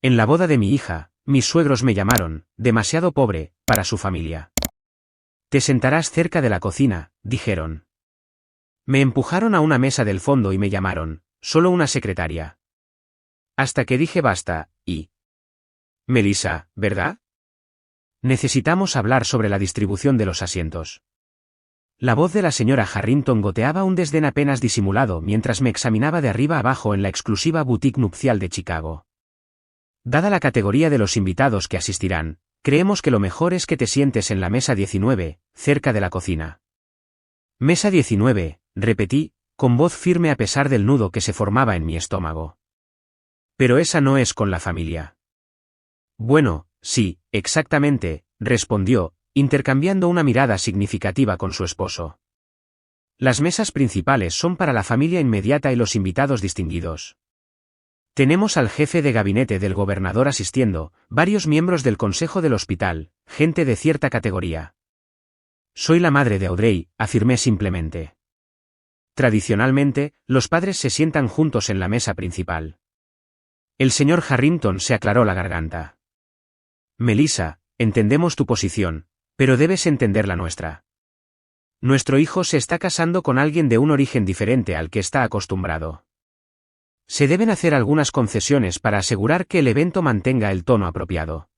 En la boda de mi hija, mis suegros me llamaron, demasiado pobre, para su familia. Te sentarás cerca de la cocina, dijeron. Me empujaron a una mesa del fondo y me llamaron, solo una secretaria. Hasta que dije basta, y... Melissa, ¿verdad? Necesitamos hablar sobre la distribución de los asientos. La voz de la señora Harrington goteaba un desdén apenas disimulado mientras me examinaba de arriba abajo en la exclusiva boutique nupcial de Chicago. Dada la categoría de los invitados que asistirán, creemos que lo mejor es que te sientes en la mesa 19, cerca de la cocina. Mesa 19, repetí, con voz firme a pesar del nudo que se formaba en mi estómago. Pero esa no es con la familia. Bueno, sí, exactamente, respondió, intercambiando una mirada significativa con su esposo. Las mesas principales son para la familia inmediata y los invitados distinguidos. Tenemos al jefe de gabinete del gobernador asistiendo, varios miembros del consejo del hospital, gente de cierta categoría. Soy la madre de Audrey, afirmé simplemente. Tradicionalmente, los padres se sientan juntos en la mesa principal. El señor Harrington se aclaró la garganta. Melissa, entendemos tu posición, pero debes entender la nuestra. Nuestro hijo se está casando con alguien de un origen diferente al que está acostumbrado. Se deben hacer algunas concesiones para asegurar que el evento mantenga el tono apropiado.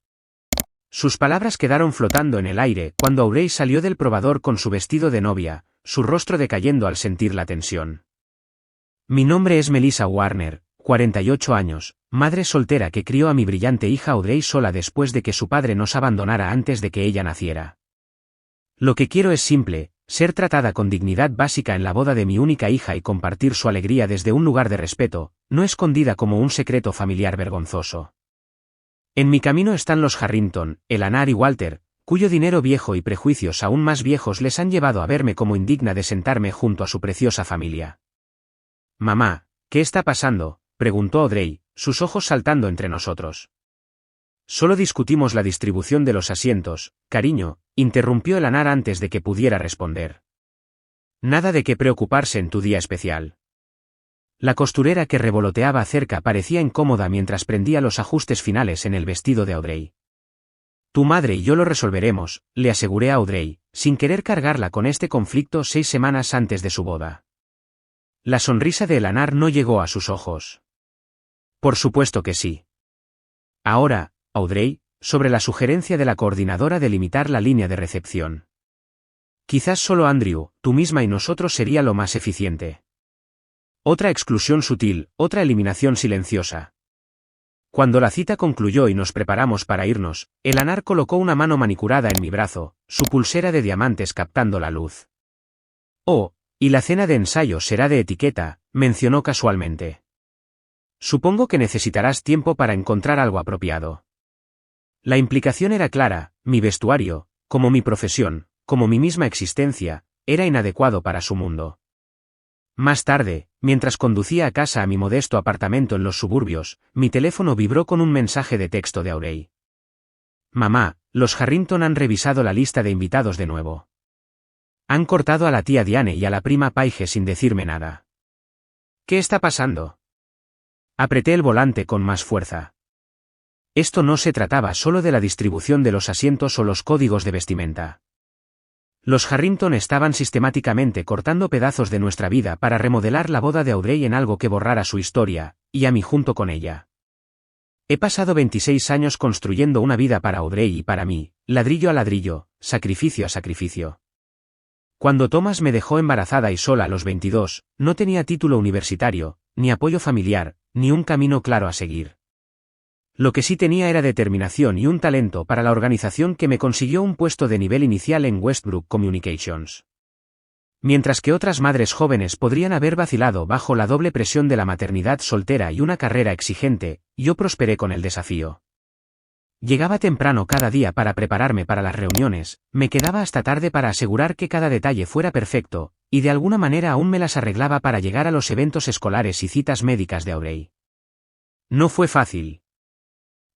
Sus palabras quedaron flotando en el aire cuando Audrey salió del probador con su vestido de novia, su rostro decayendo al sentir la tensión. Mi nombre es Melissa Warner, 48 años, madre soltera que crió a mi brillante hija Audrey sola después de que su padre nos abandonara antes de que ella naciera. Lo que quiero es simple, ser tratada con dignidad básica en la boda de mi única hija y compartir su alegría desde un lugar de respeto, no escondida como un secreto familiar vergonzoso. En mi camino están los Harrington, Eleanor y Walter, cuyo dinero viejo y prejuicios aún más viejos les han llevado a verme como indigna de sentarme junto a su preciosa familia. Mamá, ¿qué está pasando?, preguntó Audrey, sus ojos saltando entre nosotros. Solo discutimos la distribución de los asientos, cariño, interrumpió Eleanor antes de que pudiera responder. Nada de qué preocuparse en tu día especial. La costurera que revoloteaba cerca parecía incómoda mientras prendía los ajustes finales en el vestido de Audrey. Tu madre y yo lo resolveremos, le aseguré a Audrey, sin querer cargarla con este conflicto 6 semanas antes de su boda. La sonrisa de Eleanor no llegó a sus ojos. Por supuesto que sí. Ahora, Audrey, sobre la sugerencia de la coordinadora de limitar la línea de recepción. Quizás solo Andrew, tú misma y nosotros sería lo más eficiente. Otra exclusión sutil, otra eliminación silenciosa. Cuando la cita concluyó y nos preparamos para irnos, Eleanor colocó una mano manicurada en mi brazo, su pulsera de diamantes captando la luz. Oh, y la cena de ensayo será de etiqueta, mencionó casualmente. Supongo que necesitarás tiempo para encontrar algo apropiado. La implicación era clara, mi vestuario, como mi profesión, como mi misma existencia, era inadecuado para su mundo. Más tarde, mientras conducía a casa a mi modesto apartamento en los suburbios, mi teléfono vibró con un mensaje de texto de Audrey. Mamá, los Harrington han revisado la lista de invitados de nuevo. Han cortado a la tía Diane y a la prima Paige sin decirme nada. ¿Qué está pasando? Apreté el volante con más fuerza. Esto no se trataba solo de la distribución de los asientos o los códigos de vestimenta. Los Harrington estaban sistemáticamente cortando pedazos de nuestra vida para remodelar la boda de Audrey en algo que borrara su historia, y a mí junto con ella. He pasado 26 años construyendo una vida para Audrey y para mí, ladrillo a ladrillo, sacrificio a sacrificio. Cuando Thomas me dejó embarazada y sola a los 22, no tenía título universitario, ni apoyo familiar, ni un camino claro a seguir. Lo que sí tenía era determinación y un talento para la organización que me consiguió un puesto de nivel inicial en Westbrook Communications. Mientras que otras madres jóvenes podrían haber vacilado bajo la doble presión de la maternidad soltera y una carrera exigente, yo prosperé con el desafío. Llegaba temprano cada día para prepararme para las reuniones, me quedaba hasta tarde para asegurar que cada detalle fuera perfecto, y de alguna manera aún me las arreglaba para llegar a los eventos escolares y citas médicas de Audrey. No fue fácil.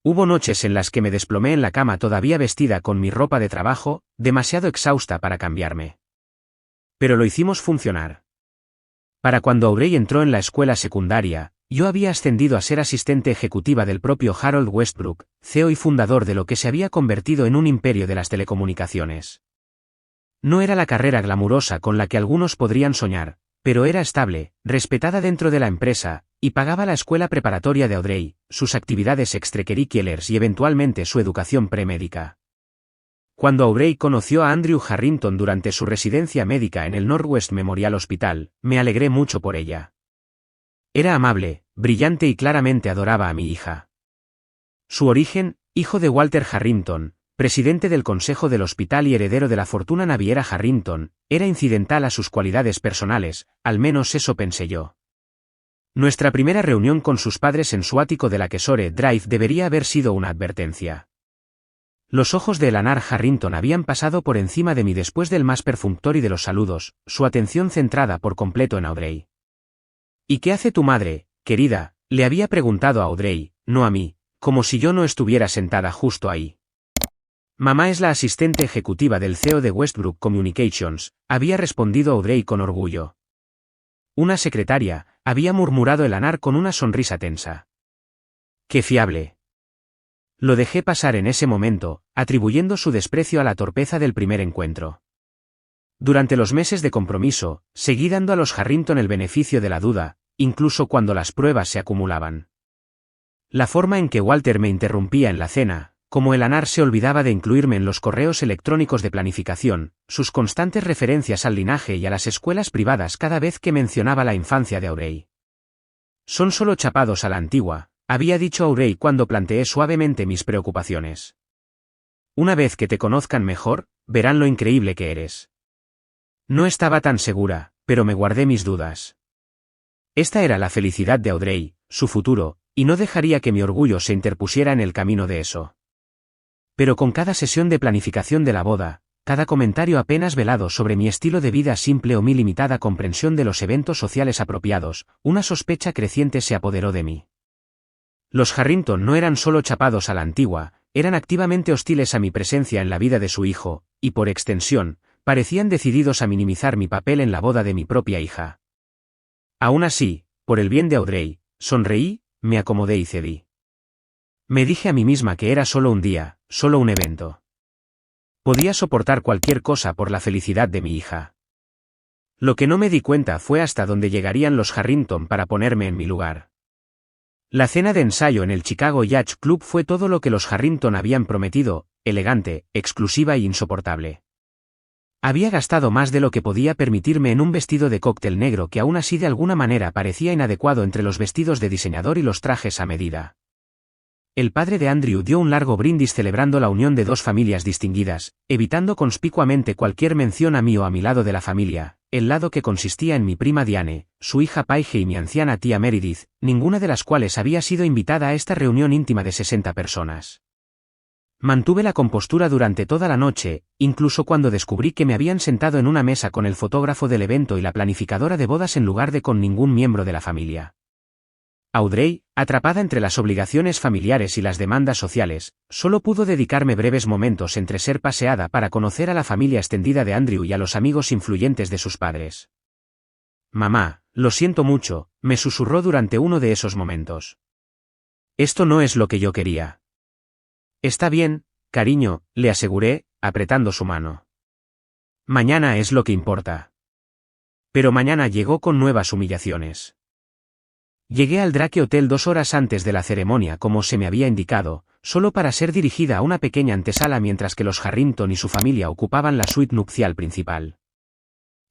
Hubo noches en las que me desplomé en la cama todavía vestida con mi ropa de trabajo, demasiado exhausta para cambiarme. Pero lo hicimos funcionar. Para cuando Audrey entró en la escuela secundaria, yo había ascendido a ser asistente ejecutiva del propio Harold Westbrook, CEO y fundador de lo que se había convertido en un imperio de las telecomunicaciones. No era la carrera glamurosa con la que algunos podrían soñar, pero era estable, respetada dentro de la empresa, y pagaba la escuela preparatoria de Audrey, sus actividades extracurriculares y eventualmente su educación premédica. Cuando Audrey conoció a Andrew Harrington durante su residencia médica en el Northwest Memorial Hospital, me alegré mucho por ella. Era amable, brillante y claramente adoraba a mi hija. Su origen, hijo de Walter Harrington, presidente del consejo del hospital y heredero de la fortuna naviera Harrington, era incidental a sus cualidades personales, al menos eso pensé yo. Nuestra primera reunión con sus padres en su ático de la Kesore Drive debería haber sido una advertencia. Los ojos de Eleanor Harrington habían pasado por encima de mí después del más perfunctorio de los saludos, su atención centrada por completo en Audrey. ¿Y qué hace tu madre, querida?, le había preguntado a Audrey, no a mí, como si yo no estuviera sentada justo ahí. Mamá es la asistente ejecutiva del CEO de Westbrook Communications, había respondido Audrey con orgullo. Una secretaria, había murmurado Eleanor con una sonrisa tensa. ¡Qué fiable! Lo dejé pasar en ese momento, atribuyendo su desprecio a la torpeza del primer encuentro. Durante los meses de compromiso, seguí dando a los Harrington el beneficio de la duda, incluso cuando las pruebas se acumulaban. La forma en que Walter me interrumpía en la cena, como Eleanor se olvidaba de incluirme en los correos electrónicos de planificación, sus constantes referencias al linaje y a las escuelas privadas cada vez que mencionaba la infancia de Audrey. Son solo chapados a la antigua, había dicho Audrey cuando planteé suavemente mis preocupaciones. Una vez que te conozcan mejor, verán lo increíble que eres. No estaba tan segura, pero me guardé mis dudas. Esta era la felicidad de Audrey, su futuro, y no dejaría que mi orgullo se interpusiera en el camino de eso. Pero con cada sesión de planificación de la boda, cada comentario apenas velado sobre mi estilo de vida simple o mi limitada comprensión de los eventos sociales apropiados, una sospecha creciente se apoderó de mí. Los Harrington no eran solo chapados a la antigua, eran activamente hostiles a mi presencia en la vida de su hijo, y por extensión, parecían decididos a minimizar mi papel en la boda de mi propia hija. Aún así, por el bien de Audrey, sonreí, me acomodé y cedí. Me dije a mí misma que era solo un día, solo un evento. Podía soportar cualquier cosa por la felicidad de mi hija. Lo que no me di cuenta fue hasta dónde llegarían los Harrington para ponerme en mi lugar. La cena de ensayo en el Chicago Yacht Club fue todo lo que los Harrington habían prometido, elegante, exclusiva e insoportable. Había gastado más de lo que podía permitirme en un vestido de cóctel negro que aún así de alguna manera parecía inadecuado entre los vestidos de diseñador y los trajes a medida. El padre de Andrew dio un largo brindis celebrando la unión de dos familias distinguidas, evitando conspicuamente cualquier mención a mí o a mi lado de la familia, el lado que consistía en mi prima Diane, su hija Paige y mi anciana tía Meredith, ninguna de las cuales había sido invitada a esta reunión íntima de 60 personas. Mantuve la compostura durante toda la noche, incluso cuando descubrí que me habían sentado en una mesa con el fotógrafo del evento y la planificadora de bodas en lugar de con ningún miembro de la familia. Audrey, atrapada entre las obligaciones familiares y las demandas sociales, solo pudo dedicarme breves momentos entre ser paseada para conocer a la familia extendida de Andrew y a los amigos influyentes de sus padres. Mamá, lo siento mucho, me susurró durante uno de esos momentos. Esto no es lo que yo quería. Está bien, cariño, le aseguré, apretando su mano. Mañana es lo que importa. Pero mañana llegó con nuevas humillaciones. Llegué al Drake Hotel 2 horas antes de la ceremonia como se me había indicado, solo para ser dirigida a una pequeña antesala mientras que los Harrington y su familia ocupaban la suite nupcial principal.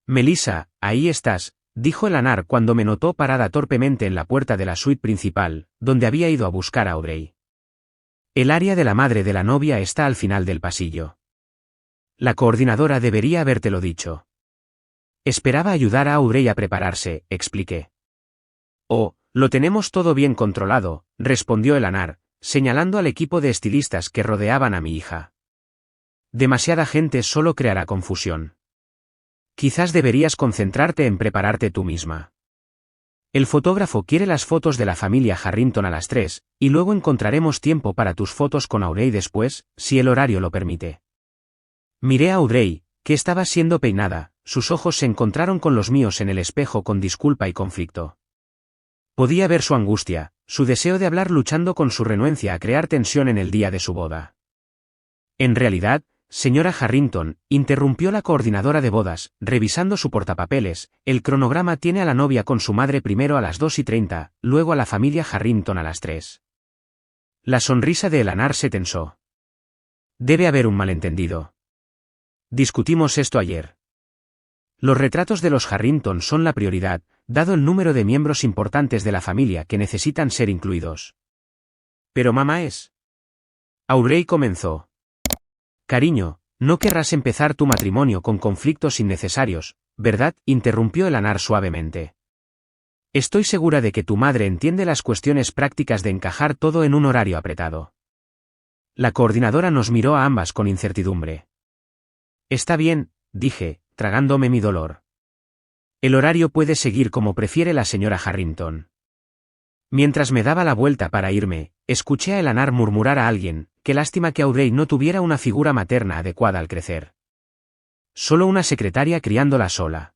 Melissa, ahí estás, dijo Eleanor cuando me notó parada torpemente en la puerta de la suite principal, donde había ido a buscar a Audrey. El área de la madre de la novia está al final del pasillo. La coordinadora debería habértelo dicho. Esperaba ayudar a Audrey a prepararse, expliqué. Oh, lo tenemos todo bien controlado, respondió Eleanor, señalando al equipo de estilistas que rodeaban a mi hija. Demasiada gente solo creará confusión. Quizás deberías concentrarte en prepararte tú misma. El fotógrafo quiere las fotos de la familia Harrington a las 3, y luego encontraremos tiempo para tus fotos con Audrey después, si el horario lo permite. Miré a Audrey, que estaba siendo peinada, sus ojos se encontraron con los míos en el espejo con disculpa y conflicto. Podía ver su angustia, su deseo de hablar luchando con su renuencia a crear tensión en el día de su boda. En realidad, señora Harrington, interrumpió la coordinadora de bodas, revisando su portapapeles, el cronograma tiene a la novia con su madre primero a las 2:30, luego a la familia Harrington a las 3. La sonrisa de Eleanor se tensó. Debe haber un malentendido. Discutimos esto ayer. Los retratos de los Harrington son la prioridad, dado el número de miembros importantes de la familia que necesitan ser incluidos. Pero mamá es. Aubrey comenzó. Cariño, no querrás empezar tu matrimonio con conflictos innecesarios, ¿verdad?, interrumpió Eleanor suavemente. Estoy segura de que tu madre entiende las cuestiones prácticas de encajar todo en un horario apretado. La coordinadora nos miró a ambas con incertidumbre. Está bien, dije, tragándome mi dolor. El horario puede seguir como prefiere la señora Harrington. Mientras me daba la vuelta para irme, escuché a Eleanor murmurar a alguien, qué lástima que Aubrey no tuviera una figura materna adecuada al crecer. Solo una secretaria criándola sola.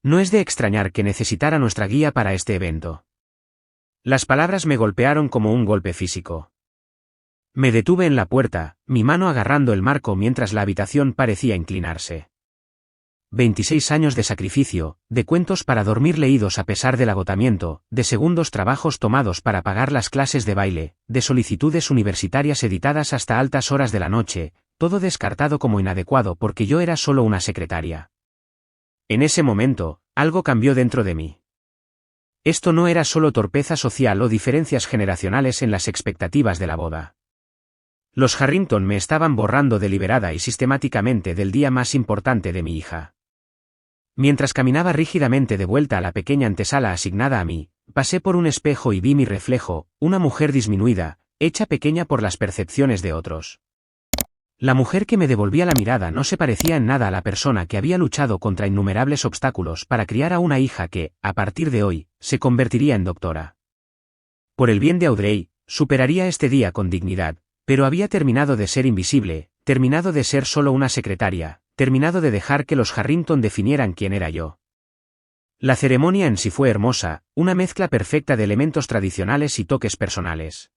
No es de extrañar que necesitara nuestra guía para este evento. Las palabras me golpearon como un golpe físico. Me detuve en la puerta, mi mano agarrando el marco mientras la habitación parecía inclinarse. 26 años de sacrificio, de cuentos para dormir leídos a pesar del agotamiento, de segundos trabajos tomados para pagar las clases de baile, de solicitudes universitarias editadas hasta altas horas de la noche, todo descartado como inadecuado porque yo era solo una secretaria. En ese momento, algo cambió dentro de mí. Esto no era solo torpeza social o diferencias generacionales en las expectativas de la boda. Los Harrington me estaban borrando deliberada y sistemáticamente del día más importante de mi hija. Mientras caminaba rígidamente de vuelta a la pequeña antesala asignada a mí, pasé por un espejo y vi mi reflejo, una mujer disminuida, hecha pequeña por las percepciones de otros. La mujer que me devolvía la mirada no se parecía en nada a la persona que había luchado contra innumerables obstáculos para criar a una hija que, a partir de hoy, se convertiría en doctora. Por el bien de Aubrey, superaría este día con dignidad, pero había terminado de ser invisible, terminado de ser solo una secretaria, terminado de dejar que los Harrington definieran quién era yo. La ceremonia en sí fue hermosa, una mezcla perfecta de elementos tradicionales y toques personales.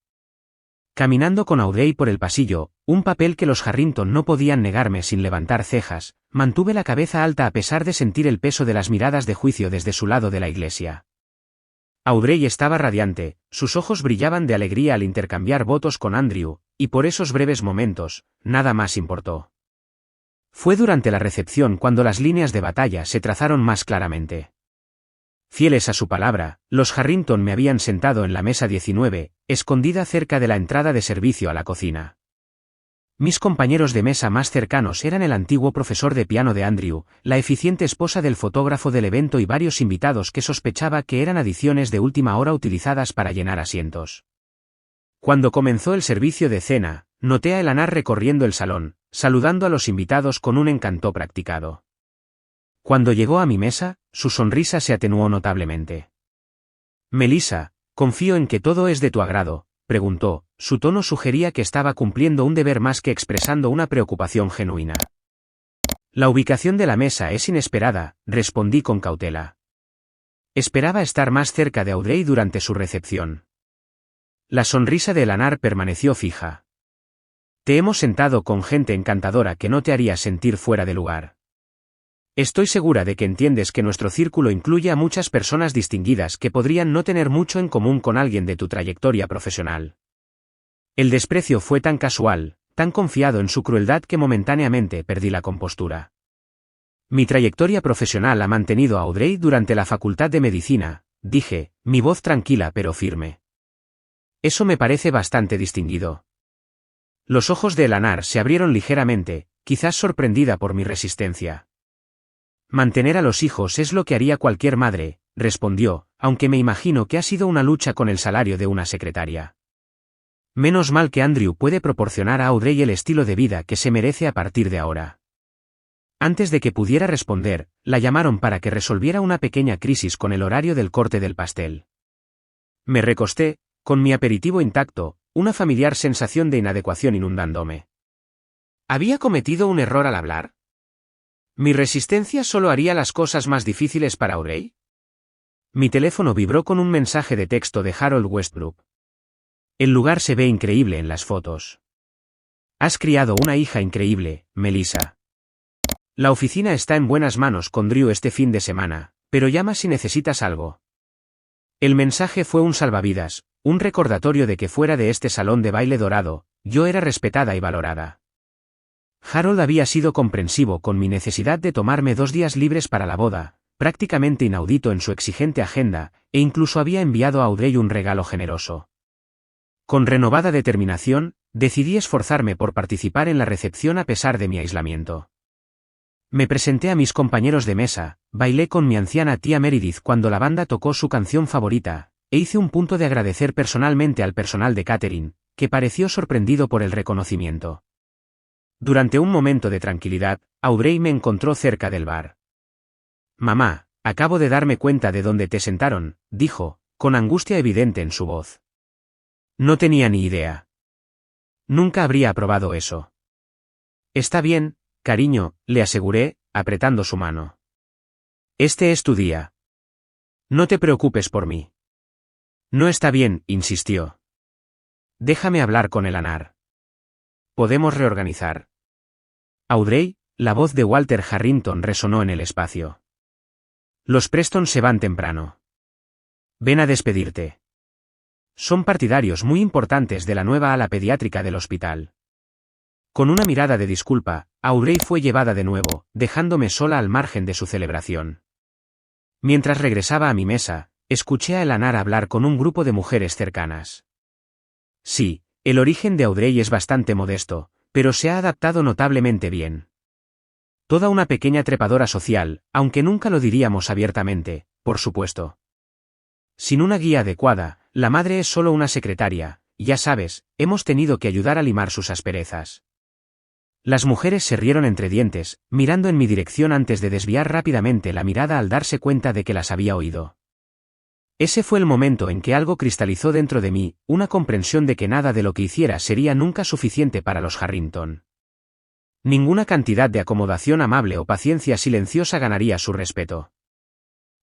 Caminando con Aubrey por el pasillo, un papel que los Harrington no podían negarme sin levantar cejas, mantuve la cabeza alta a pesar de sentir el peso de las miradas de juicio desde su lado de la iglesia. Aubrey estaba radiante, sus ojos brillaban de alegría al intercambiar votos con Andrew, y por esos breves momentos, nada más importó. Fue durante la recepción cuando las líneas de batalla se trazaron más claramente. Fieles a su palabra, los Harrington me habían sentado en la mesa 19, escondida cerca de la entrada de servicio a la cocina. Mis compañeros de mesa más cercanos eran el antiguo profesor de piano de Andrew, la eficiente esposa del fotógrafo del evento y varios invitados que sospechaba que eran adiciones de última hora utilizadas para llenar asientos. Cuando comenzó el servicio de cena, noté a Eleanor recorriendo el salón, saludando a los invitados con un encanto practicado. Cuando llegó a mi mesa, su sonrisa se atenuó notablemente. «Melissa, confío en que todo es de tu agrado», preguntó, su tono sugería que estaba cumpliendo un deber más que expresando una preocupación genuina. «La ubicación de la mesa es inesperada», respondí con cautela. Esperaba estar más cerca de Aubrey durante su recepción. La sonrisa de Eleanor permaneció fija. «Te hemos sentado con gente encantadora que no te haría sentir fuera de lugar. Estoy segura de que entiendes que nuestro círculo incluye a muchas personas distinguidas que podrían no tener mucho en común con alguien de tu trayectoria profesional». El desprecio fue tan casual, tan confiado en su crueldad que momentáneamente perdí la compostura. «Mi trayectoria profesional ha mantenido a Aubrey durante la facultad de medicina», dije, mi voz tranquila pero firme. «Eso me parece bastante distinguido». Los ojos de Eleanor se abrieron ligeramente, quizás sorprendida por mi resistencia. «Mantener a los hijos es lo que haría cualquier madre», respondió, aunque me imagino que ha sido una lucha con el salario de una secretaria. «Menos mal que Andrew puede proporcionar a Aubrey el estilo de vida que se merece a partir de ahora». Antes de que pudiera responder, la llamaron para que resolviera una pequeña crisis con el horario del corte del pastel. Me recosté, con mi aperitivo intacto, una familiar sensación de inadecuación inundándome. ¿Había cometido un error al hablar? ¿Mi resistencia solo haría las cosas más difíciles para Aubrey? Mi teléfono vibró con un mensaje de texto de Harold Westbrook. El lugar se ve increíble en las fotos. Has criado una hija increíble, Melissa. La oficina está en buenas manos con Drew este fin de semana, pero llama si necesitas algo. El mensaje fue un salvavidas, un recordatorio de que fuera de este salón de baile dorado, yo era respetada y valorada. Harold había sido comprensivo con mi necesidad de tomarme 2 días libres para la boda, prácticamente inaudito en su exigente agenda, e incluso había enviado a Audrey un regalo generoso. Con renovada determinación, decidí esforzarme por participar en la recepción a pesar de mi aislamiento. Me presenté a mis compañeros de mesa, bailé con mi anciana tía Meredith cuando la banda tocó su canción favorita, e hice un punto de agradecer personalmente al personal de catering, que pareció sorprendido por el reconocimiento. Durante un momento de tranquilidad, Audrey me encontró cerca del bar. «Mamá, acabo de darme cuenta de dónde te sentaron», dijo, con angustia evidente en su voz. No tenía ni idea. Nunca habría aprobado eso. Está bien, cariño, le aseguré, apretando su mano. Este es tu día. No te preocupes por mí. No está bien, insistió. Déjame hablar con el ANAR. ¿Podemos reorganizar? Audrey, la voz de Walter Harrington resonó en el espacio. Los Preston se van temprano. Ven a despedirte. Son partidarios muy importantes de la nueva ala pediátrica del hospital. Con una mirada de disculpa, Audrey fue llevada de nuevo, dejándome sola al margen de su celebración. Mientras regresaba a mi mesa, escuché a Eleanor hablar con un grupo de mujeres cercanas. Sí, el origen de Audrey es bastante modesto, pero se ha adaptado notablemente bien. Toda una pequeña trepadora social, aunque nunca lo diríamos abiertamente, por supuesto. Sin una guía adecuada, la madre es solo una secretaria, ya sabes, hemos tenido que ayudar a limar sus asperezas. Las mujeres se rieron entre dientes, mirando en mi dirección antes de desviar rápidamente la mirada al darse cuenta de que las había oído. Ese fue el momento en que algo cristalizó dentro de mí, una comprensión de que nada de lo que hiciera sería nunca suficiente para los Harrington. Ninguna cantidad de acomodación amable o paciencia silenciosa ganaría su respeto.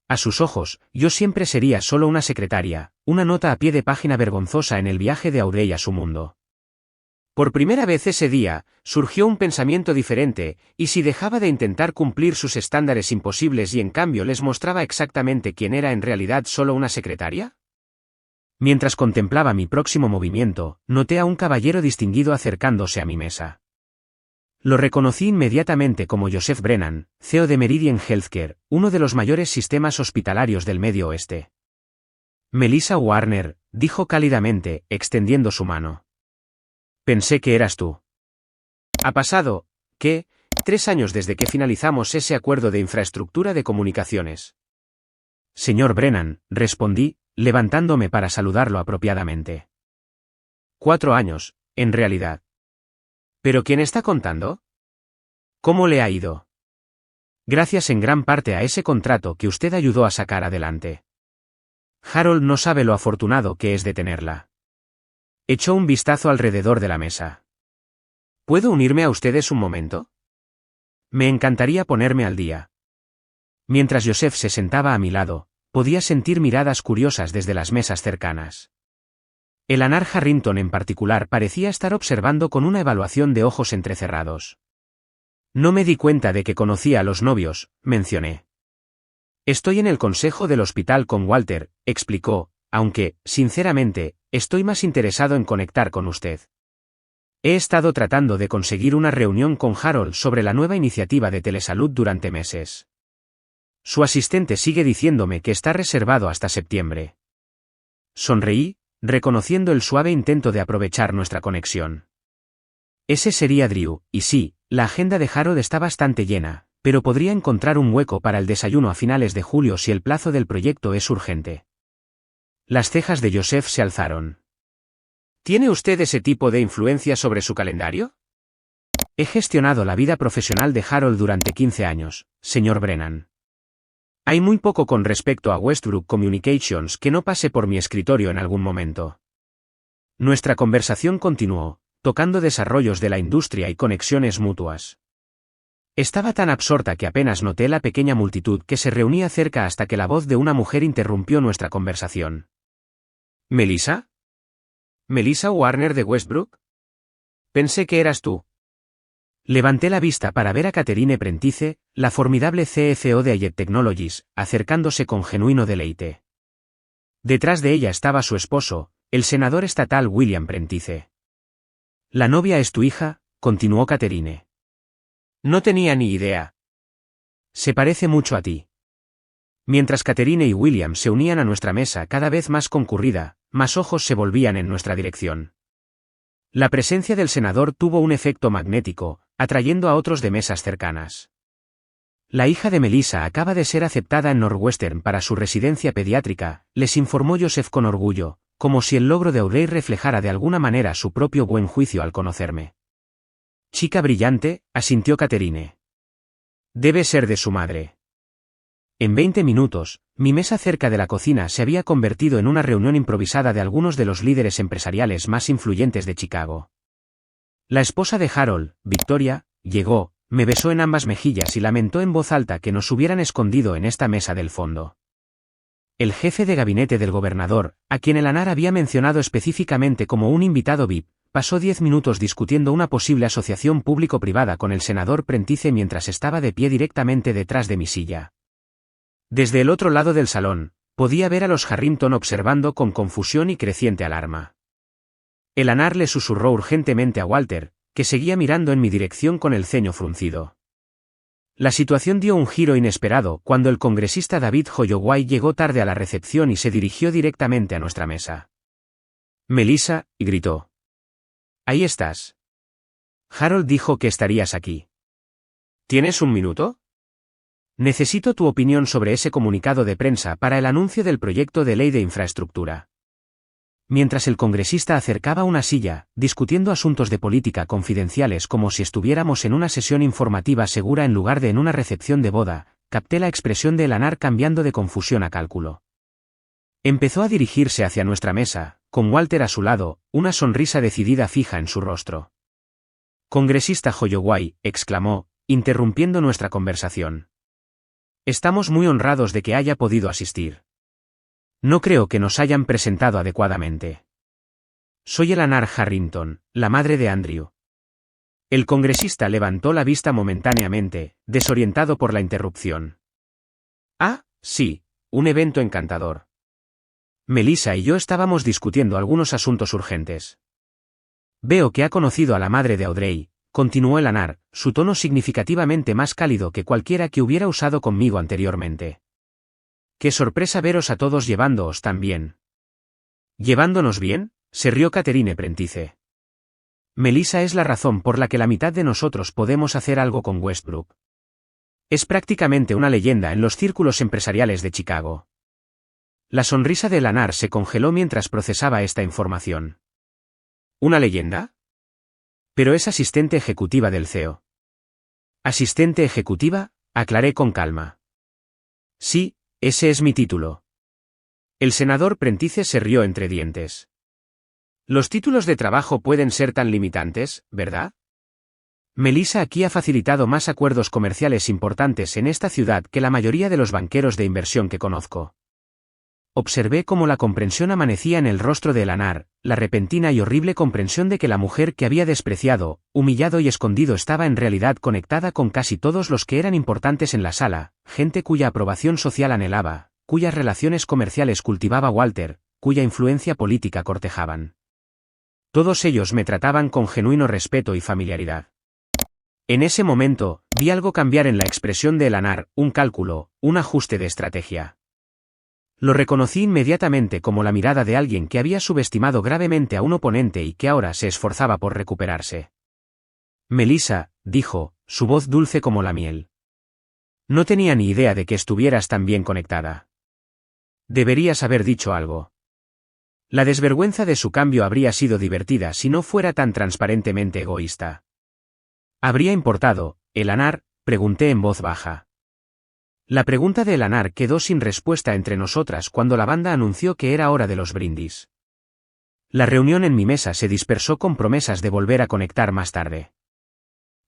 A sus ojos, yo siempre sería solo una secretaria, una nota a pie de página vergonzosa en el viaje de Audrey a su mundo. Por primera vez ese día, surgió un pensamiento diferente, ¿y si dejaba de intentar cumplir sus estándares imposibles y en cambio les mostraba exactamente quién era en realidad solo una secretaria? Mientras contemplaba mi próximo movimiento, noté a un caballero distinguido acercándose a mi mesa. Lo reconocí inmediatamente como Joseph Brennan, CEO de Meridian Healthcare, uno de los mayores sistemas hospitalarios del Medio Oeste. Melissa Warner, dijo cálidamente, extendiendo su mano. Pensé que eras tú. Ha pasado, ¿qué? 3 años desde que finalizamos ese acuerdo de infraestructura de comunicaciones. Señor Brennan, respondí, levantándome para saludarlo apropiadamente. 4 años, en realidad. ¿Pero quién está contando? ¿Cómo le ha ido? Gracias en gran parte a ese contrato que usted ayudó a sacar adelante. Harold no sabe lo afortunado que es de tenerla. Echó un vistazo alrededor de la mesa. ¿Puedo unirme a ustedes un momento? Me encantaría ponerme al día. Mientras Joseph se sentaba a mi lado, podía sentir miradas curiosas desde las mesas cercanas. Eleanor Harrington en particular parecía estar observando con una evaluación de ojos entrecerrados. No me di cuenta de que conocía a los novios, mencioné. Estoy en el consejo del hospital con Walter, explicó, aunque, sinceramente, estoy más interesado en conectar con usted. He estado tratando de conseguir una reunión con Harold sobre la nueva iniciativa de telesalud durante meses. Su asistente sigue diciéndome que está reservado hasta septiembre. Sonreí, reconociendo el suave intento de aprovechar nuestra conexión. Ese sería Drew, y sí, la agenda de Harold está bastante llena, pero podría encontrar un hueco para el desayuno a finales de julio si el plazo del proyecto es urgente. Las cejas de Joseph se alzaron. ¿Tiene usted ese tipo de influencia sobre su calendario? He gestionado la vida profesional de Harold durante 15 años, señor Brennan. Hay muy poco con respecto a Westbrook Communications que no pase por mi escritorio en algún momento. Nuestra conversación continuó, tocando desarrollos de la industria y conexiones mutuas. Estaba tan absorta que apenas noté la pequeña multitud que se reunía cerca hasta que la voz de una mujer interrumpió nuestra conversación. ¿Melissa? ¿Melissa Warner de Westbrook? Pensé que eras tú. Levanté la vista para ver a Catherine Prentice, la formidable CFO de Ayet Technologies, acercándose con genuino deleite. Detrás de ella estaba su esposo, el senador estatal William Prentice. La novia es tu hija, continuó Catherine. No tenía ni idea. Se parece mucho a ti. Mientras Catherine y William se unían a nuestra mesa cada vez más concurrida, más ojos se volvían en nuestra dirección. La presencia del senador tuvo un efecto magnético, atrayendo a otros de mesas cercanas. La hija de Melissa acaba de ser aceptada en Northwestern para su residencia pediátrica, les informó Joseph con orgullo, como si el logro de Audrey reflejara de alguna manera su propio buen juicio al conocerme. Chica brillante, asintió Catherine. Debe ser de su madre. En 20 minutos, mi mesa cerca de la cocina se había convertido en una reunión improvisada de algunos de los líderes empresariales más influyentes de Chicago. La esposa de Harold, Victoria, llegó, me besó en ambas mejillas y lamentó en voz alta que nos hubieran escondido en esta mesa del fondo. El jefe de gabinete del gobernador, a quien el ANAR había mencionado específicamente como un invitado VIP, pasó 10 minutos discutiendo una posible asociación público-privada con el senador Prentice mientras estaba de pie directamente detrás de mi silla. Desde el otro lado del salón, podía ver a los Harrington observando con confusión y creciente alarma. El ANAR le susurró urgentemente a Walter, que seguía mirando en mi dirección con el ceño fruncido. La situación dio un giro inesperado cuando el congresista David Holloway llegó tarde a la recepción y se dirigió directamente a nuestra mesa. «Melissa», gritó. «Ahí estás. Harold dijo que estarías aquí. ¿Tienes un minuto? Necesito tu opinión sobre ese comunicado de prensa para el anuncio del proyecto de ley de infraestructura». Mientras el congresista acercaba una silla, discutiendo asuntos de política confidenciales como si estuviéramos en una sesión informativa segura en lugar de en una recepción de boda, capté la expresión de ANAR cambiando de confusión a cálculo. Empezó a dirigirse hacia nuestra mesa, con Walter a su lado, una sonrisa decidida fija en su rostro. «Congresista Holloway», exclamó, interrumpiendo nuestra conversación. «Estamos muy honrados de que haya podido asistir. No creo que nos hayan presentado adecuadamente. Soy el ANAR Harrington, la madre de Andrew». El congresista levantó la vista momentáneamente, desorientado por la interrupción. «Ah, sí, un evento encantador. Melissa y yo estábamos discutiendo algunos asuntos urgentes. Veo que ha conocido a la madre de Audrey», continuó el ANAR, su tono significativamente más cálido que cualquiera que hubiera usado conmigo anteriormente. «Qué sorpresa veros a todos llevándoos tan bien». «¿Llevándonos bien?», se rió Catherine Prentice. «Melissa es la razón por la que la mitad de nosotros podemos hacer algo con Westbrook. Es prácticamente una leyenda en los círculos empresariales de Chicago». La sonrisa de ANAR se congeló mientras procesaba esta información. ¿Una leyenda? Pero es asistente ejecutiva del CEO. ¿Asistente ejecutiva?, aclaré con calma. Sí, ese es mi título. El senador Prentice se rió entre dientes. Los títulos de trabajo pueden ser tan limitantes, ¿verdad? Melissa aquí ha facilitado más acuerdos comerciales importantes en esta ciudad que la mayoría de los banqueros de inversión que conozco. Observé cómo la comprensión amanecía en el rostro de ANAR, la repentina y horrible comprensión de que la mujer que había despreciado, humillado y escondido estaba en realidad conectada con casi todos los que eran importantes en la sala, gente cuya aprobación social anhelaba, cuyas relaciones comerciales cultivaba Walter, cuya influencia política cortejaban. Todos ellos me trataban con genuino respeto y familiaridad. En ese momento, vi algo cambiar en la expresión de ANAR, un cálculo, un ajuste de estrategia. Lo reconocí inmediatamente como la mirada de alguien que había subestimado gravemente a un oponente y que ahora se esforzaba por recuperarse. «Melissa», dijo, su voz dulce como la miel. «No tenía ni idea de que estuvieras tan bien conectada. Deberías haber dicho algo». La desvergüenza de su cambio habría sido divertida si no fuera tan transparentemente egoísta. «¿Habría importado, el ANAR?», pregunté en voz baja. La pregunta de ANAR quedó sin respuesta entre nosotras cuando la banda anunció que era hora de los brindis. La reunión en mi mesa se dispersó con promesas de volver a conectar más tarde.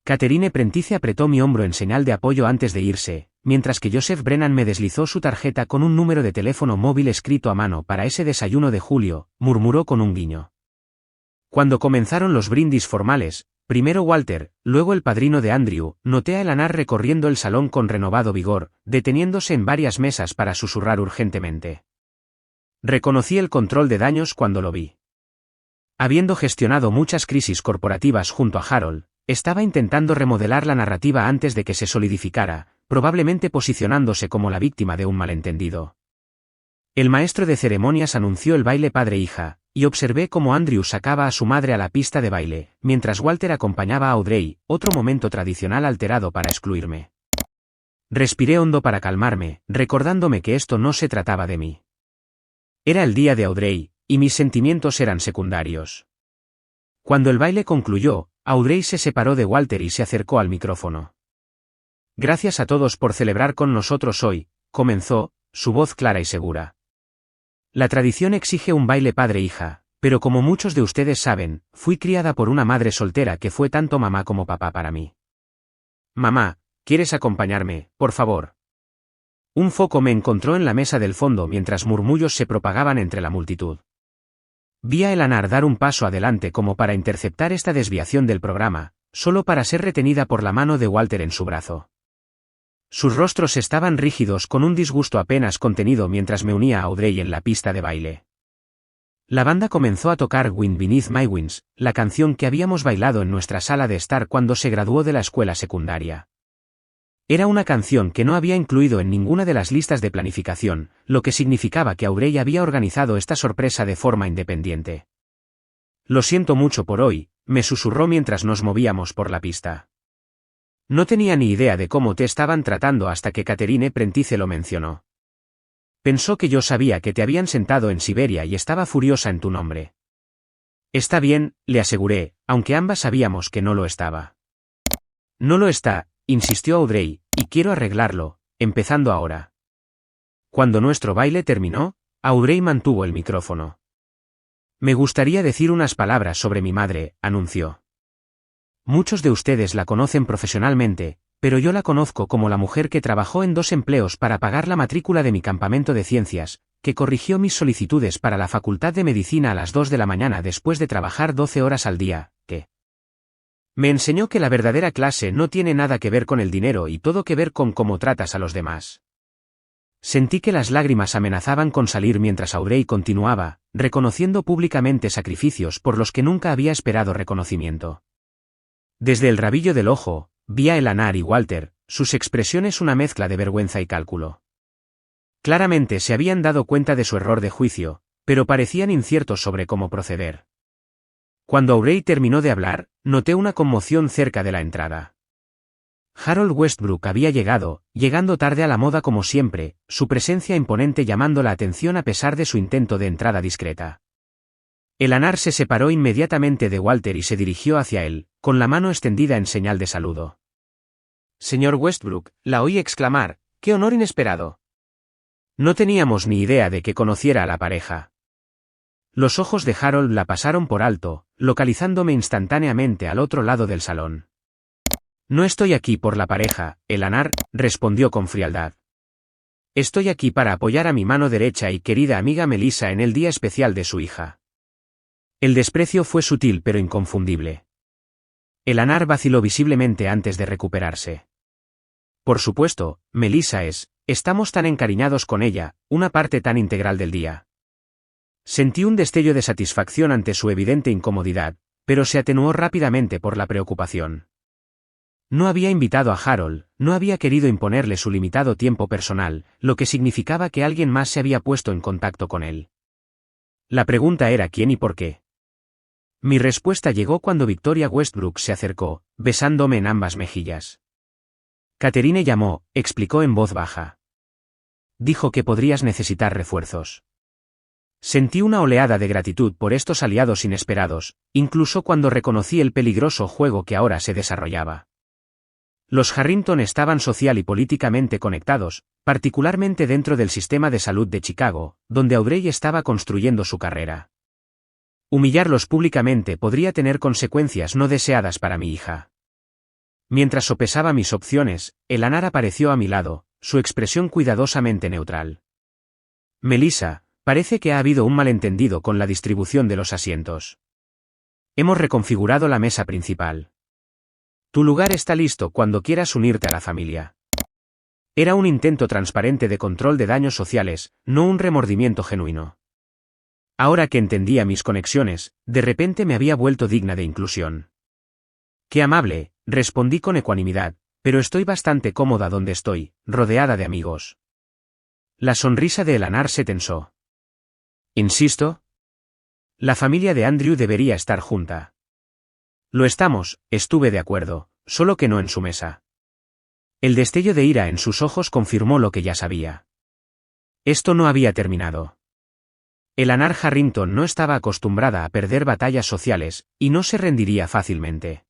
Catherine Prentice apretó mi hombro en señal de apoyo antes de irse, mientras que Joseph Brennan me deslizó su tarjeta con un número de teléfono móvil escrito a mano para ese desayuno de julio, murmuró con un guiño. Cuando comenzaron los brindis formales, primero Walter, luego el padrino de Andrew, noté a Eleanor recorriendo el salón con renovado vigor, deteniéndose en varias mesas para susurrar urgentemente. Reconocí el control de daños cuando lo vi. Habiendo gestionado muchas crisis corporativas junto a Harold, estaba intentando remodelar la narrativa antes de que se solidificara, probablemente posicionándose como la víctima de un malentendido. El maestro de ceremonias anunció el baile padre-hija, y observé cómo Andrew sacaba a su madre a la pista de baile, mientras Walter acompañaba a Audrey, otro momento tradicional alterado para excluirme. Respiré hondo para calmarme, recordándome que esto no se trataba de mí. Era el día de Audrey, y mis sentimientos eran secundarios. Cuando el baile concluyó, Audrey se separó de Walter y se acercó al micrófono. Gracias a todos por celebrar con nosotros hoy, comenzó, su voz clara y segura. La tradición exige un baile padre-hija, pero como muchos de ustedes saben, fui criada por una madre soltera que fue tanto mamá como papá para mí. Mamá, ¿quieres acompañarme, por favor? Un foco me encontró en la mesa del fondo mientras murmullos se propagaban entre la multitud. Vi a Eleanor dar un paso adelante como para interceptar esta desviación del programa, solo para ser retenida por la mano de Walter en su brazo. Sus rostros estaban rígidos con un disgusto apenas contenido mientras me unía a Audrey en la pista de baile. La banda comenzó a tocar Wind Beneath My Wings, la canción que habíamos bailado en nuestra sala de estar cuando se graduó de la escuela secundaria. Era una canción que no había incluido en ninguna de las listas de planificación, lo que significaba que Audrey había organizado esta sorpresa de forma independiente. Lo siento mucho por hoy, me susurró mientras nos movíamos por la pista. No tenía ni idea de cómo te estaban tratando hasta que Catherine Prentice lo mencionó. Pensó que yo sabía que te habían sentado en Siberia y estaba furiosa en tu nombre. Está bien, le aseguré, aunque ambas sabíamos que no lo estaba. No lo está, insistió Audrey, y quiero arreglarlo, empezando ahora. Cuando nuestro baile terminó, Audrey mantuvo el micrófono. Me gustaría decir unas palabras sobre mi madre, anunció. Muchos de ustedes la conocen profesionalmente, pero yo la conozco como la mujer que trabajó en 2 empleos para pagar la matrícula de mi campamento de ciencias, que corrigió mis solicitudes para la Facultad de Medicina a las 2 de la mañana después de trabajar 12 horas al día, que me enseñó que la verdadera clase no tiene nada que ver con el dinero y todo que ver con cómo tratas a los demás. Sentí que las lágrimas amenazaban con salir mientras Audrey continuaba, reconociendo públicamente sacrificios por los que nunca había esperado reconocimiento. Desde el rabillo del ojo, vi a Eleanor y Walter, sus expresiones una mezcla de vergüenza y cálculo. Claramente se habían dado cuenta de su error de juicio, pero parecían inciertos sobre cómo proceder. Cuando Audrey terminó de hablar, noté una conmoción cerca de la entrada. Harold Westbrook había llegando tarde a la moda como siempre, su presencia imponente llamando la atención a pesar de su intento de entrada discreta. Eleanor se separó inmediatamente de Walter y se dirigió hacia él, con la mano extendida en señal de saludo. Señor Westbrook, la oí exclamar, ¡qué honor inesperado! No teníamos ni idea de que conociera a la pareja. Los ojos de Harold la pasaron por alto, localizándome instantáneamente al otro lado del salón. No estoy aquí por la pareja, Eleanor, respondió con frialdad. Estoy aquí para apoyar a mi mano derecha y querida amiga Melissa en el día especial de su hija. El desprecio fue sutil pero inconfundible. Eleanor vaciló visiblemente antes de recuperarse. Por supuesto, Melissa estamos tan encariñados con ella, una parte tan integral del día. Sentí un destello de satisfacción ante su evidente incomodidad, pero se atenuó rápidamente por la preocupación. No había invitado a Harold, no había querido imponerle su limitado tiempo personal, lo que significaba que alguien más se había puesto en contacto con él. La pregunta era quién y por qué. Mi respuesta llegó cuando Victoria Westbrook se acercó, besándome en ambas mejillas. Catherine llamó, explicó en voz baja. Dijo que podrías necesitar refuerzos. Sentí una oleada de gratitud por estos aliados inesperados, incluso cuando reconocí el peligroso juego que ahora se desarrollaba. Los Harrington estaban social y políticamente conectados, particularmente dentro del sistema de salud de Chicago, donde Audrey estaba construyendo su carrera. Humillarlos públicamente podría tener consecuencias no deseadas para mi hija. Mientras sopesaba mis opciones, Elanar apareció a mi lado, su expresión cuidadosamente neutral. Melissa, parece que ha habido un malentendido con la distribución de los asientos. Hemos reconfigurado la mesa principal. Tu lugar está listo cuando quieras unirte a la familia. Era un intento transparente de control de daños sociales, no un remordimiento genuino. Ahora que entendía mis conexiones, de repente me había vuelto digna de inclusión. Qué amable, respondí con ecuanimidad, pero estoy bastante cómoda donde estoy, rodeada de amigos. La sonrisa de Elanar se tensó. ¿Insisto? La familia de Andrew debería estar junta. Lo estamos, estuve de acuerdo, solo que no en su mesa. El destello de ira en sus ojos confirmó lo que ya sabía. Esto no había terminado. Elanar Harrington no estaba acostumbrada a perder batallas sociales, y no se rendiría fácilmente.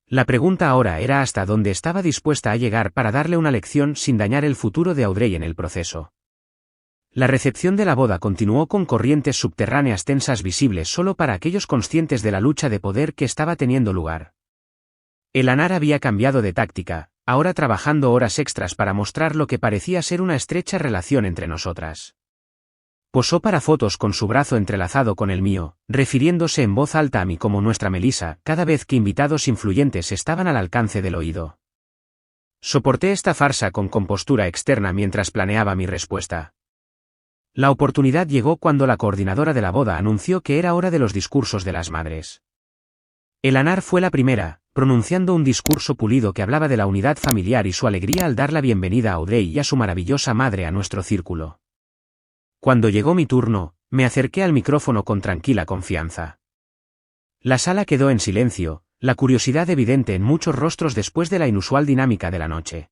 La pregunta ahora era hasta dónde estaba dispuesta a llegar para darle una lección sin dañar el futuro de Audrey en el proceso. La recepción de la boda continuó con corrientes subterráneas tensas visibles solo para aquellos conscientes de la lucha de poder que estaba teniendo lugar. Elanar había cambiado de táctica, ahora trabajando horas extras para mostrar lo que parecía ser una estrecha relación entre nosotras. Posó para fotos con su brazo entrelazado con el mío, refiriéndose en voz alta a mí como nuestra Melissa, cada vez que invitados influyentes estaban al alcance del oído. Soporté esta farsa con compostura externa mientras planeaba mi respuesta. La oportunidad llegó cuando la coordinadora de la boda anunció que era hora de los discursos de las madres. Elanar fue la primera, pronunciando un discurso pulido que hablaba de la unidad familiar y su alegría al dar la bienvenida a Audrey y a su maravillosa madre a nuestro círculo. Cuando llegó mi turno, me acerqué al micrófono con tranquila confianza. La sala quedó en silencio, la curiosidad evidente en muchos rostros después de la inusual dinámica de la noche.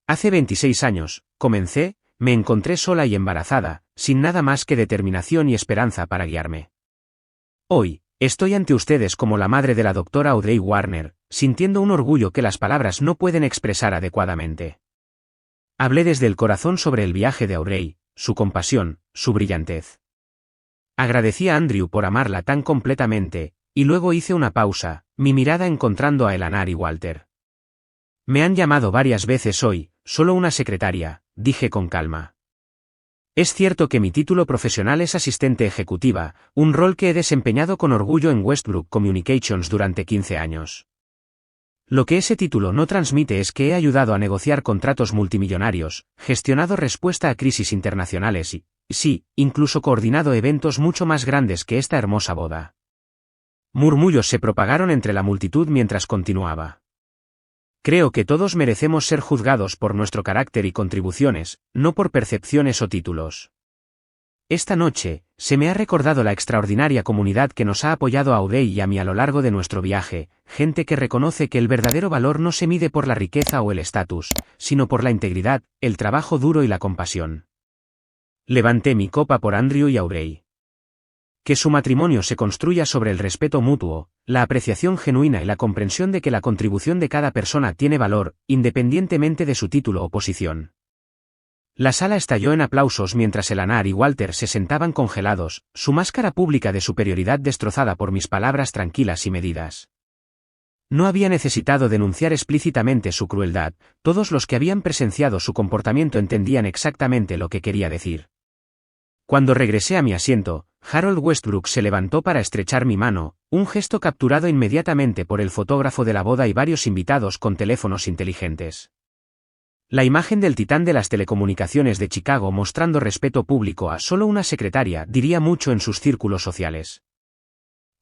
Hace 26 años, comencé, me encontré sola y embarazada, sin nada más que determinación y esperanza para guiarme. Hoy, estoy ante ustedes como la madre de la doctora Audrey Warner, sintiendo un orgullo que las palabras no pueden expresar adecuadamente. Hablé desde el corazón sobre el viaje de Audrey, su compasión, su brillantez. Agradecí a Andrew por amarla tan completamente, y luego hice una pausa, mi mirada encontrando a Elanar y Walter. Me han llamado varias veces hoy, solo una secretaria, dije con calma. Es cierto que mi título profesional es asistente ejecutiva, un rol que he desempeñado con orgullo en Westbrook Communications durante 15 años. Lo que ese título no transmite es que he ayudado a negociar contratos multimillonarios, gestionado respuesta a crisis internacionales y, sí, incluso coordinado eventos mucho más grandes que esta hermosa boda. Murmullos se propagaron entre la multitud mientras continuaba. Creo que todos merecemos ser juzgados por nuestro carácter y contribuciones, no por percepciones o títulos. Esta noche, se me ha recordado la extraordinaria comunidad que nos ha apoyado a Audrey y a mí a lo largo de nuestro viaje, gente que reconoce que el verdadero valor no se mide por la riqueza o el estatus, sino por la integridad, el trabajo duro y la compasión. Levanté mi copa por Andrew y Audrey. Que su matrimonio se construya sobre el respeto mutuo, la apreciación genuina y la comprensión de que la contribución de cada persona tiene valor, independientemente de su título o posición. La sala estalló en aplausos mientras Elanar y Walter se sentaban congelados, su máscara pública de superioridad destrozada por mis palabras tranquilas y medidas. No había necesitado denunciar explícitamente su crueldad, todos los que habían presenciado su comportamiento entendían exactamente lo que quería decir. Cuando regresé a mi asiento, Harold Westbrook se levantó para estrechar mi mano, un gesto capturado inmediatamente por el fotógrafo de la boda y varios invitados con teléfonos inteligentes. La imagen del titán de las telecomunicaciones de Chicago mostrando respeto público a solo una secretaria diría mucho en sus círculos sociales.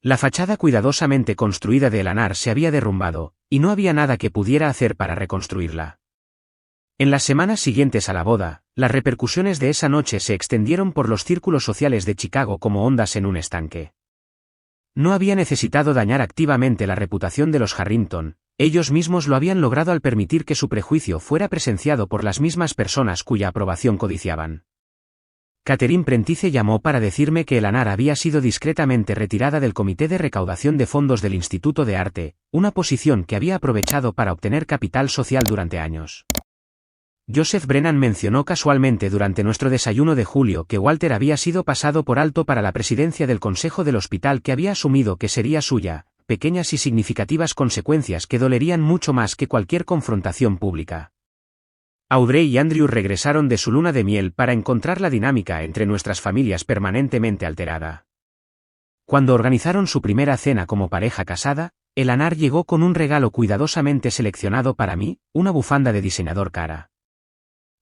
La fachada cuidadosamente construida de Elanar se había derrumbado, y no había nada que pudiera hacer para reconstruirla. En las semanas siguientes a la boda, las repercusiones de esa noche se extendieron por los círculos sociales de Chicago como ondas en un estanque. No había necesitado dañar activamente la reputación de los Harrington, ellos mismos lo habían logrado al permitir que su prejuicio fuera presenciado por las mismas personas cuya aprobación codiciaban. Catherine Prentice llamó para decirme que Elanar había sido discretamente retirada del Comité de Recaudación de Fondos del Instituto de Arte, una posición que había aprovechado para obtener capital social durante años. Joseph Brennan mencionó casualmente durante nuestro desayuno de julio que Walter había sido pasado por alto para la presidencia del consejo del hospital que había asumido que sería suya, pequeñas y significativas consecuencias que dolerían mucho más que cualquier confrontación pública. Audrey y Andrew regresaron de su luna de miel para encontrar la dinámica entre nuestras familias permanentemente alterada. Cuando organizaron su primera cena como pareja casada, Eleanor llegó con un regalo cuidadosamente seleccionado para mí, una bufanda de diseñador cara.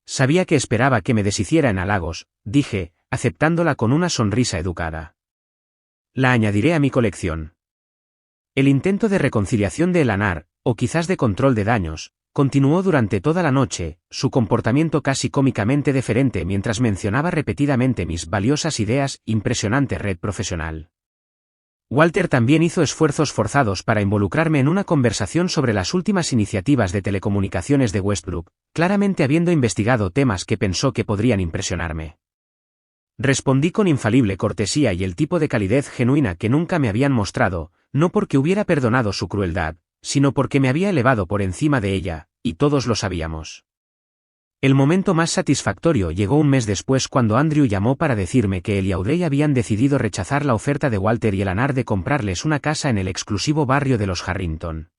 Sabía que esperaba que me deshiciera en halagos, dije, aceptándola con una sonrisa educada. La añadiré a mi colección. El intento de reconciliación de Eleanor, o quizás de control de daños, continuó durante toda la noche, su comportamiento casi cómicamente deferente mientras mencionaba repetidamente mis valiosas ideas, impresionante red profesional. Walter también hizo esfuerzos forzados para involucrarme en una conversación sobre las últimas iniciativas de telecomunicaciones de Westbrook, claramente habiendo investigado temas que pensó que podrían impresionarme. Respondí con infalible cortesía y el tipo de calidez genuina que nunca me habían mostrado, no porque hubiera perdonado su crueldad, sino porque me había elevado por encima de ella, y todos lo sabíamos. El momento más satisfactorio llegó un mes después cuando Andrew llamó para decirme que él y Audrey habían decidido rechazar la oferta de Walter y Eleanor de comprarles una casa en el exclusivo barrio de los Harrington.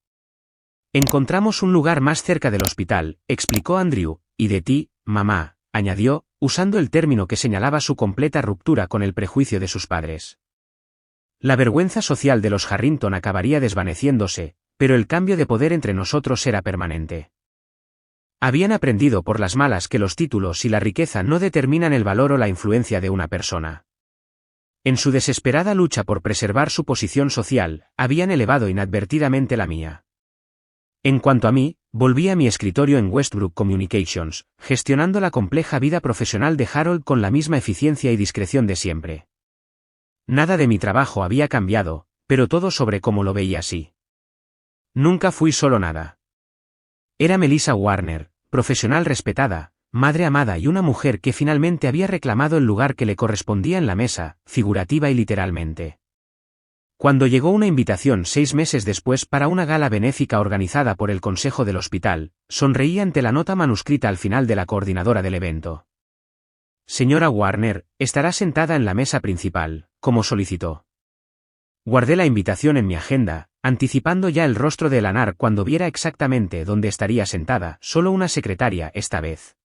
Encontramos un lugar más cerca del hospital, explicó Andrew, y de ti, mamá, añadió, usando el término que señalaba su completa ruptura con el prejuicio de sus padres. La vergüenza social de los Harrington acabaría desvaneciéndose, pero el cambio de poder entre nosotros era permanente. Habían aprendido por las malas que los títulos y la riqueza no determinan el valor o la influencia de una persona. En su desesperada lucha por preservar su posición social, habían elevado inadvertidamente la mía. En cuanto a mí, volví a mi escritorio en Westbrook Communications, gestionando la compleja vida profesional de Harold con la misma eficiencia y discreción de siempre. Nada de mi trabajo había cambiado, pero todo sobre cómo lo veía así. Nunca fui solo nada. Era Melissa Warner, profesional respetada, madre amada y una mujer que finalmente había reclamado el lugar que le correspondía en la mesa, figurativa y literalmente. Cuando llegó una invitación 6 meses después para una gala benéfica organizada por el Consejo del Hospital, sonreí ante la nota manuscrita al final de la coordinadora del evento. Señora Warner, estará sentada en la mesa principal, como solicitó. Guardé la invitación en mi agenda, anticipando ya el rostro de Eleanor cuando viera exactamente dónde estaría sentada, solo una secretaria esta vez.